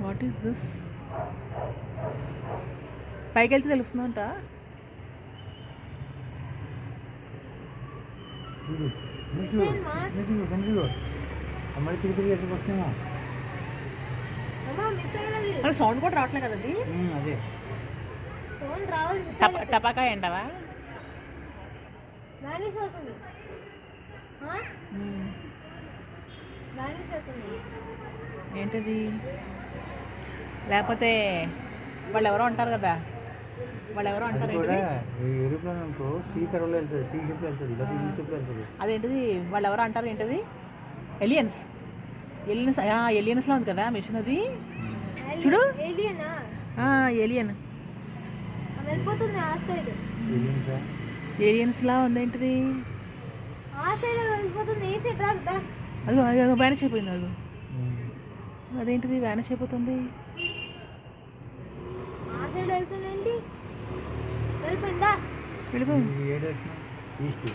What is this? పైకి వెళ్తే తెలుస్తుందంట. మళ్ళీ తిరిగి తిరిగి ఎక్కడికి వస్తున్నామో మరి సౌండ్ కూడా రావట్లేదు కదండి. అదే టపాకా ఏంటవా? ఏంటిది? లేకపోతే వాళ్ళు ఎవరో అంటారు కదా, వాళ్ళు ఎవరో అంటారు ఏంటిది? ఏరోప్లేన్ అనుకో సీ కర్వ్లో వెళ్తుంది, సీ షిప్లో వెళ్తుంది, లేదా ఈ షిప్లో వెళ్తుంది. అదేంటిది? వాళ్ళు ఎవరో అంటారు ఏంటిది? ఎలియన్స్. ఎలియన్స్లో ఉంది కదా మిషన్ అది. చూడు, ఏలియన్ ఏలియన్స్లా ఉంది. ఏంటిది అది? అది వ్యానిష్ అయిపోయింది. అది అదేంటిది వ్యానిష్ అయిపోతుంది? వెళ్ళిపోయింది. ఈస్ట్